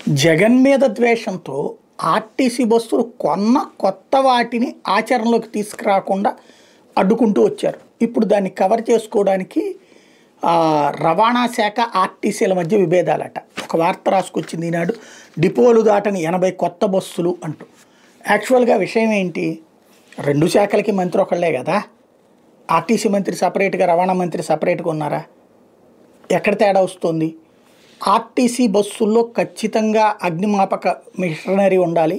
జగన్ మీద ద్వేషంతో ఆర్టీసీ బస్సులు కొన్న కొత్త వాటిని ఆచరణలోకి తీసుకురాకుండా అడ్డుకుంటూ వచ్చారు. ఇప్పుడు దాన్ని కవర్ చేసుకోవడానికి రవాణా శాఖ ఆర్టీసీల మధ్య విభేదాలట. ఒక వార్త రాసుకొచ్చింది ఈనాడు, డిపోలు దాటని 80 కొత్త బస్సులు అంటూ. యాక్చువల్గా విషయం ఏంటి, రెండు శాఖలకి మంత్రి ఒకళ్ళే కదా. ఆర్టీసీ మంత్రి సపరేట్గా, రవాణా మంత్రి సపరేట్గా ఉన్నారా? ఎక్కడ తేడా వస్తుంది? ఆర్టీసీ బస్సుల్లో ఖచ్చితంగా అగ్నిమాపక మిషనరీ ఉండాలి.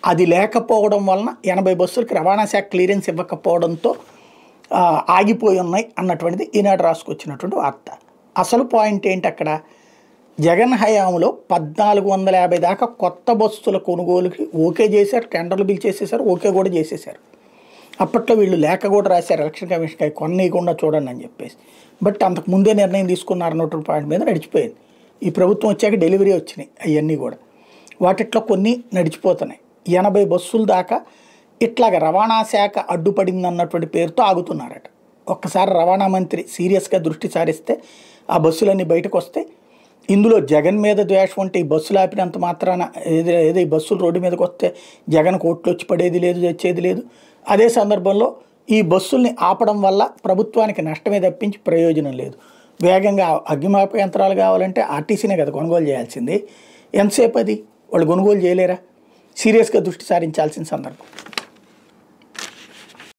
అది లేకపోవడం వలన 80 బస్సులకి రవాణా శాఖ క్లియరెన్స్ ఇవ్వకపోవడంతో ఆగిపోయి ఉన్నాయి అన్నటువంటిది ఈనాడు రాసుకొచ్చినటువంటి వార్త. అసలు పాయింట్ ఏంటి అక్కడ, జగన్ హయాంలో 1450 దాకా కొత్త బస్సుల కొనుగోలుకి ఓకే చేశారు, టెండర్లు పిలిచేసేసారు, ఓకే కూడా చేసేసారు. అప్పట్లో వీళ్ళు లేఖ కూడా రాశారు ఎలక్షన్ కమిషన్కి, కొనీయకుండా చూడండి అని చెప్పేసి. బట్ అంతకు ముందే నిర్ణయం తీసుకున్నారు అన్నటువంటి పాయింట్ మీద నడిచిపోయింది. ఈ ప్రభుత్వం వచ్చాక డెలివరీ వచ్చినాయి అవన్నీ కూడా, వాటిట్లో కొన్ని నడిచిపోతున్నాయి. 80 బస్సుల దాకా ఇట్లాగ రవాణా శాఖ అడ్డుపడింది అన్నటువంటి పేరుతో ఆగుతున్నారట. ఒక్కసారి రవాణా మంత్రి సీరియస్గా దృష్టి సారిస్తే ఆ బస్సులన్నీ బయటకు వస్తే, ఇందులో జగన్ మీద ద్వేషం అంటే ఈ బస్సులు ఆపినంత మాత్రాన ఏదో ఈ బస్సులు రోడ్డు మీదకి వస్తే జగన్ కోట్లు వచ్చి పడేది లేదు, తెచ్చేది లేదు. అదే సందర్భంలో ఈ బస్సుల్ని ఆపడం వల్ల ప్రభుత్వానికి నష్టమే తప్పించి ప్రయోజనం లేదు. వేగంగా అగ్నిమాపక యంత్రాలు కావాలంటే ఆర్టీసీనే కదా కొనుగోలు చేయాల్సింది. ఎంతసేపు అది వాళ్ళు కొనుగోలు చేయలేరా? సీరియస్గా దృష్టి సారించాల్సిన సందర్భం.